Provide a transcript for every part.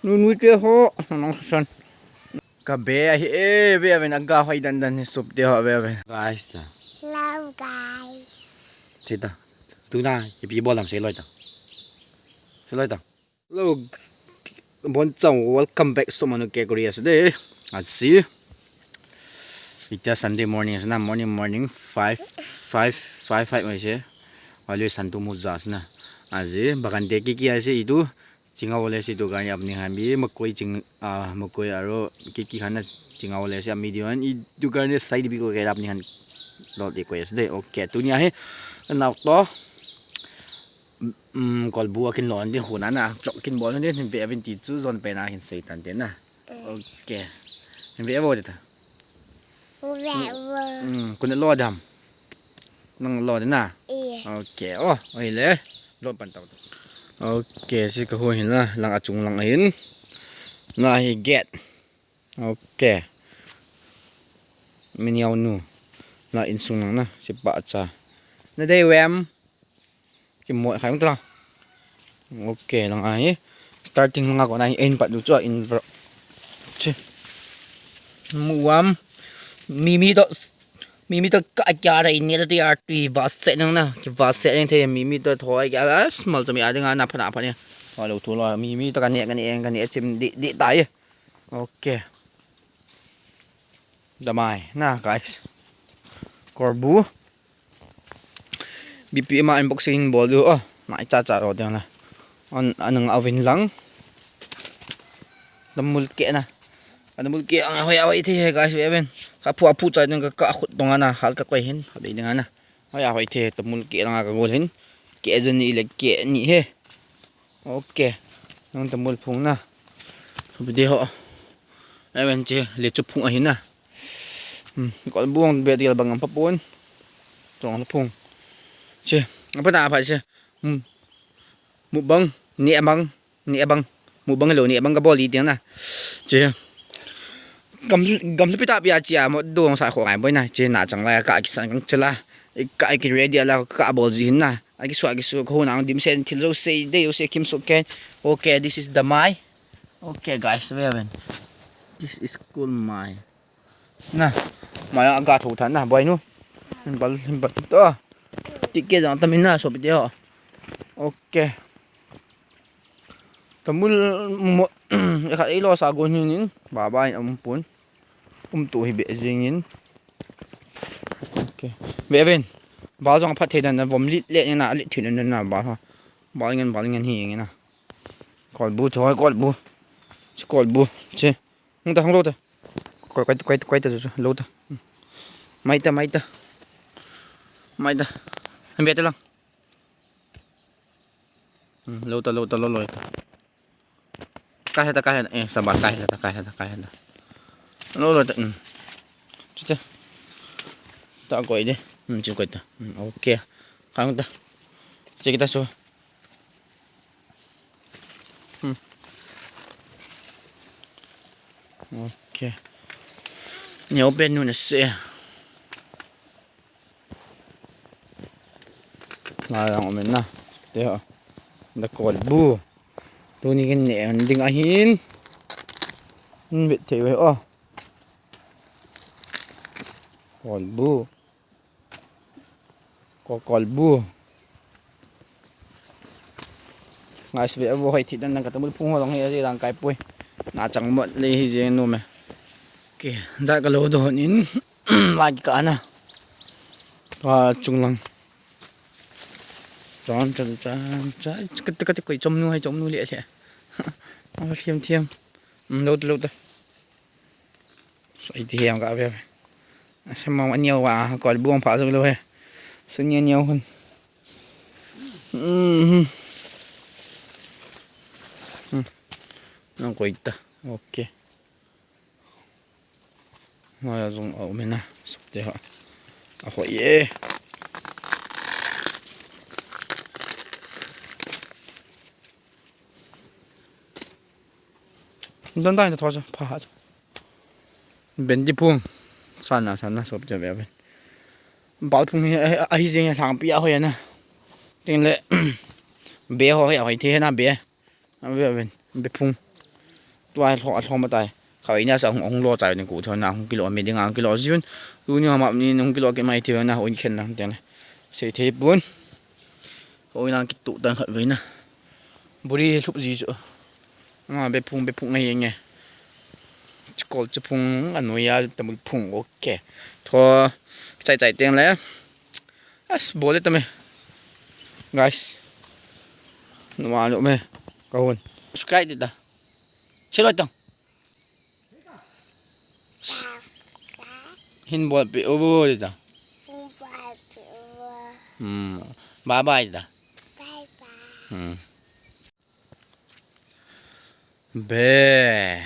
nuôi kia ho nó son cả bé bé bên aga hoài đan đan sụp đi họ bé guys ta Hello guys. chết ta tu na bị bò làm sao lôi ta hello bon chào welcome back so many categories today I see it's Sunday morning na morning 5 mai se always santu muzas na aje bakan de ki ase itu chingawole se to gani apni hambi makoi makoi aro ki khana chingawole se median i du gani side bi ko ga apni han dot de ko de okay tunia he nak to kolbu akin lon din huna na chok kin bol din be event ti chu zon pe na hin sei tan den na okay be avo de ta kun lo dam nang lo de na okay oh oi le lo pan tao okay si ka ho hin la lang achung lang hin na hi get okay miniaw nu na insung lang na si pa cha na dai wem cái mọi khai không tao ok lang ai starting lang ako na in pa du cho in che muam mimi to ka kya ra in ni ti rt vas set nang na ki vas set nang the mimi to thoi ya small to mi a nga na phana phane ho lo thu lo mimi to kan ne chim di tai ok damai na guys korbu BPM unboxing bol du oh mai cha ro de na on anang oven lang damul ke na damul ke ang hoy the guys even ka pu cha nang ka khut dong na hal ka koi hin de nga na hoy the damul ke lang ka gol hin ke jen ni le ke ni he okay nang damul phung na bi ho even che le chu phung a hin na ko buông be ti bang pa pon tong phung che apa ta phải che mu bang mu bang lo ni bang ka boli tiếng na che gam pita bia chia mo dong sa kho ai boy na che na chang la ka ki san kang chela ka ki ready ala ka bol zin na aki su ko na dim sen til ro se de yo se kim so ken okay this is the my okay guys we have this is cool my na mai aga thu than na boy nu bal to tiket jangan tamin na so video okay tamul mo ka ilo sa gonin babay ampun tu hi bezingin okay beven ba jong phat thedan na bom lit le na lit thin na ba ha balingan hi ngina kolbu thoi kolbu che hung ta lo ta quay ta lo ta mai ta em biết lang lâu ta cái này sabar cái này lâu rồi chứ ta quay đi chưa quay ta ok không ta chơi kita so ok nhiều bên luôn là xe lang mình na teo da kolbu tu ni kan ne ding ahin bit tewe oh kolbu ngai sbe avo hai thidan nang katamul phung ho long he ji lang kai pui na chang mot le hi je no me ke da ka lo do nin lai ka na wa chung lang chọn cái quỷ trong nuôi hay trong nuôi lệ thế thiêm lâu ta xoay thì em cả về xem mong ăn nhiều và còn buông phá rồi luôn sự nhiều hơn nó quỷ ta ok rồi dùng ở bên này sụp để họ hỏi yeah đơn giản là thôi chứ phá bên đi phun san na sụp cho bé bên bảo phun ai riêng thằng bia thôi nè tiếng lệ bé hỏi thế na bé bên phun tua thong ma tai khoi nya sa hong lo tai ni ku thon na hong kilo me ding ang kilo jun tu ni ma ni hong kilo ke mai thio na hoi khen na te na se the bun hoi na ki tu tan khat ve na buri thup ji chu ma be phung ngai nge chkol chu phung anoya tamul phung okay tho chai tem la as bole tame guys no ma lo me kahon subscribe dita chelo tang hin bol pe over dita bye bye dita bear.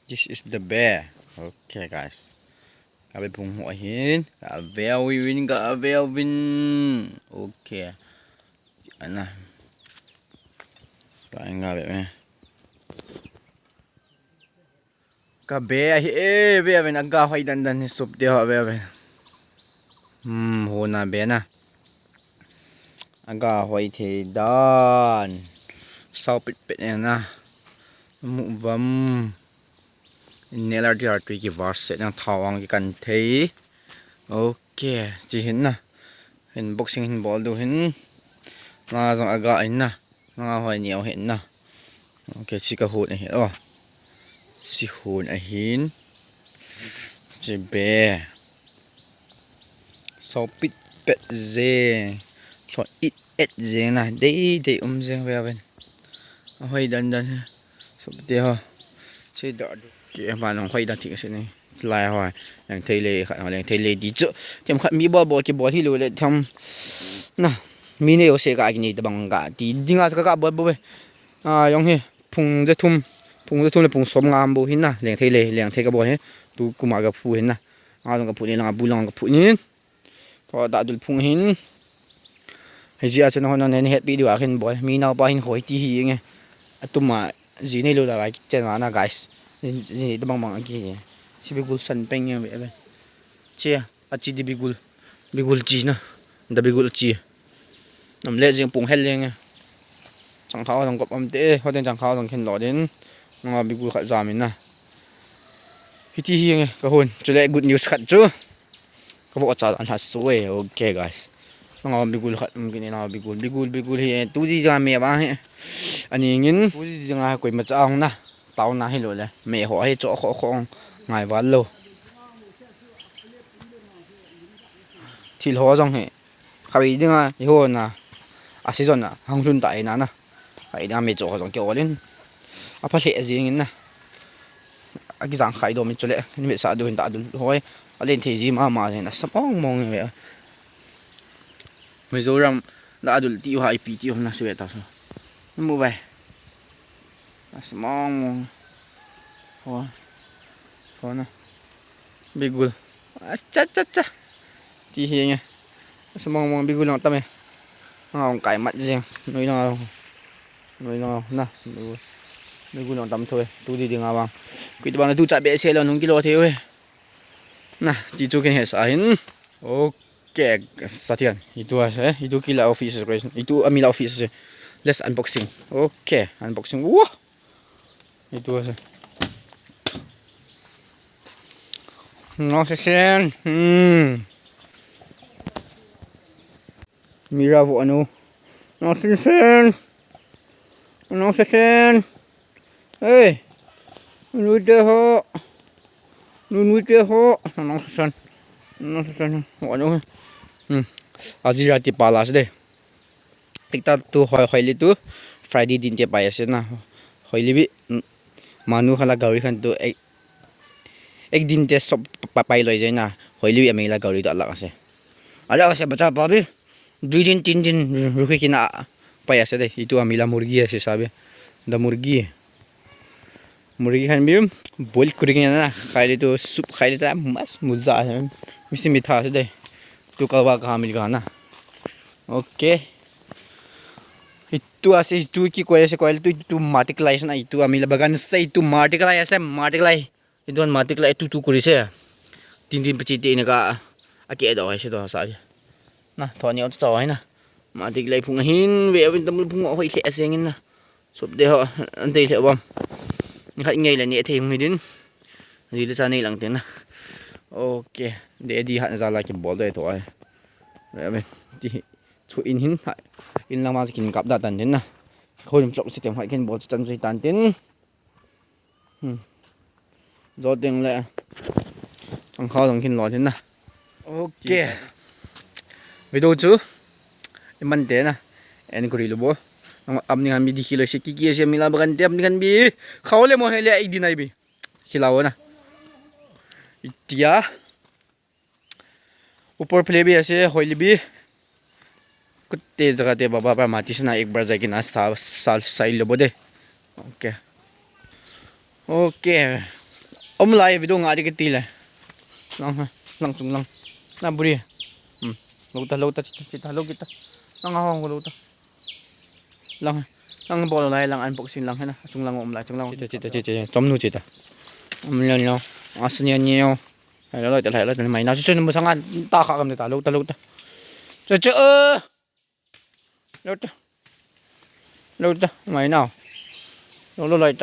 This is the bear. Okay guys. Kabe pung huahin. Kabe win. Okay. Ana. Kain ngabe me. Kabe be ben aga hoy dan sup de ho be. Ho na be na. Aga hoy the dan. Sau pit na. Mu vam. Nelar di artri ki varset yang thawang ki kan thei okay chi hin na hin boxing hin ball do hin nga jong aga in na nga hoi niaw hin na okay chi ka hut hi oh chi hun a hin chi be so pit pet ze so it et ze na dei ze ve ben hoi dan so te ho chi da cái mà nó quay đặt thì cái này lại hỏi đang thấy lệ họ đang thấy lệ đi chỗ thêm khát mi bò cái bò thì lùi lại thêm nè mi này có sẽ cái này bằng cả thì đi ngang cái bò bò giống như phùng cái thum là phùng xóm ngam bò hin nè đang thấy lệ đang thấy cái bò hết tu cũng mà cái phù hin nè trong cái phù này là bù lòng cái phù hin thôi đã được phùng hin hay gì cho nó nên hết video hin bò mi nào bò hin khỏi chi nghe tu mà gì này lùi lại trên mà na guys ini itu bang lagi si bigul san pengnya be cia aci di bigul ci na da bigul ci nam le jing pung hel leng chang khao dong kop am te ho den chang khao dong khen lo den nga bigul kha zamin na hiti hi nge ka hon chule good news khat chu ka bo cha an ha suwe okay guys nga bigul khat mkin na bigul hi tu di ga me ba he ani ngin tu di nga koi ma cha ong na tao na hello le mẹ họ hay chỗ khó khong ngài ván lâu thì họ trong hệ khai đi nga hồ na à season na hàng xuân tại na phải đang mẹ chỗ trong kiểu lên à phát hiện gì nghe na à cái dạng khai đồ mình cho lẽ mẹ sợ đồ hiện tại đồ hỏi lên thì gì mà này là sắp mong như vậy mấy số ram đã đủ tiêu hai pi tiêu na sẽ tao sao mua về semong oh na bigul cha ti hieng semong bigul lang tame ngong kai mat jeng noi no na bigul lang tam thôi tu đi ngawang bang kui bang tu cha be se lo nung kilo theu he na ti chu ken he sa hin okay satian itu kila office itu amila office let's unboxing okay unboxing wah itu aja no sen mira vo anu no sen hey nu de ho no sen vo anu azira ti palas de ekta tu hoi li tu friday din te pai ase na hoi li bi manu khala gauri khan to ek din te sob papai loi jai na hoili ami la gauri to alak ase bacha pa bi 2 din 3 din rukhi kina pai ase de itu ami la murgi ase sabe da murgi khan bi boil kuri kina na khaili to soup khaili ta mas muza ase misi mitha ase de tu kawa ka mi ga na okay itu ase itu ki koile tu multiply na itu ami la bagan se itu multiply itu multiply tu kurise tin pechi te ne ka aki edo ai se do sa na thoni o chaw ai na matik lai phung hin ve bên tâm phung hoi khẽ xeng na sụp de ho anh tây lệ bom khách ngay là nhẹ thêm người đến đi ra này lặng tiếng na ok để đi hạn ra lại cái ball đây thôi vậy bên đi chú in hin lại in làm mà kinh cặp đạt tận đến na khôi làm trọng sẽ tìm hỏi cái ball chân dây tàn tiến do tiếng lệ thằng kho thằng kinh lòi thế na ok video chứ em mình thế na em có đi luôn bố âm ni kami di kilo si kiki siya mila bagante am ni kan bi khawle mo hele ai dinai bi khilawo na itia ऊपर प्ले भी ऐसे होइल भी कुत्ते जगह ते बाबा पर माटी से ना एक बार जाके ना साल साइल लो बोदे okay okay om lai video ngadi ke tile lang tung lang na buri lo ta cita lo kita lang hong lo ta lang bol lai lang unboxing lang hena chung lang om lai chung lang cita chom nu cita lên lo asin nhiều hay là lại mày nào chứ mà sang ăn ta khạc cầm để ta lâu ta chơi lâu ta mày nào lâu lại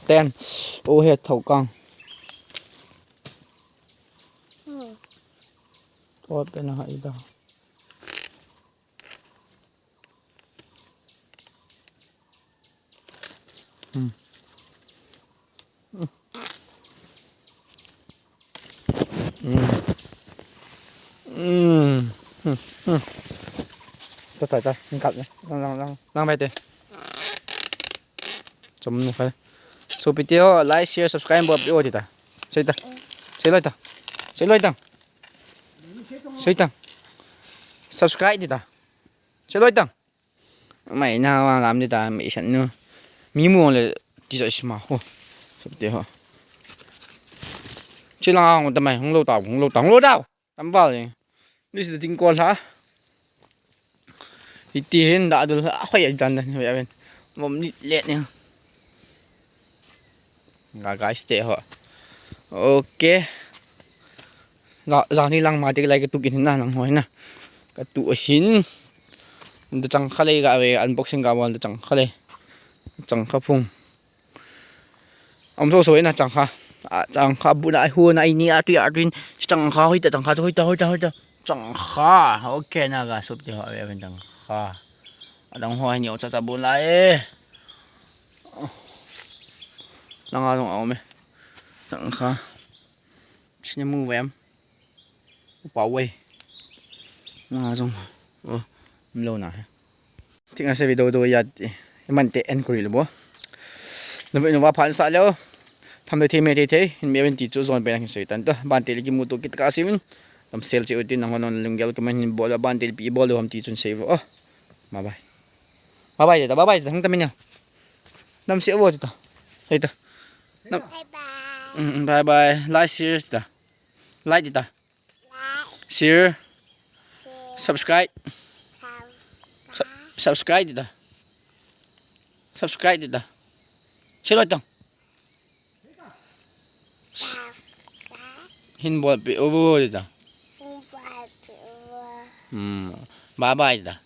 ten ô hết thầu cong thôi cái nào hay đâu Trời, mình cặp này, đang bay tiền. Chấm nó phải. So video like, share, subscribe bấm biểu đi ta. Chơi ta. Subscribe đi ta. Chơi ta. Mày nào làm đi ta, mày sẵn nữa. Mí mua là đi rồi mà. So video. Chơi lang tầm mày không lâu tao. Tắm vào đi. Đi sẽ tính con hả? Thì tiền đã được khỏe dần rồi vậy bên mồm đi lẹt nha guys tệ họ ok giờ đi lăng mà thì lại cái tụ kiến nào lăng hỏi nè cái tụ hin để chẳng khai lấy cái về unboxing cái món để chẳng khai lấy chẳng khai phung ông số nè chẳng khai bữa nay hùa này nia tuyên chẳng khai hoi chẳng khai chẳng khai ok nè cái súp thì họ về bên chẳng đang hoài nhiều cha buồn lại đang ở trong ống mày chẳng khá xin mua về em bảo vệ đang ở trong lâu nè thì ngay sau video tôi giờ mình sẽ end rồi bố nếu vậy nó phản xạ lâu tham gia thêm thế mình bên tí chỗ dọn bên cái tận đó ban tỷ cái mua tôi kít cá sim làm sale chịu tiền năng hơn lưng gel cái mình bỏ là ban tỷ bị bỏ luôn tí chun save bye bye thằng ta mình nhau năm sẽ vô ta đây ta bye bye like share ta like đi ta share subscribe đi ta share lại ta hin bol bị over đi ta bye bye đi ta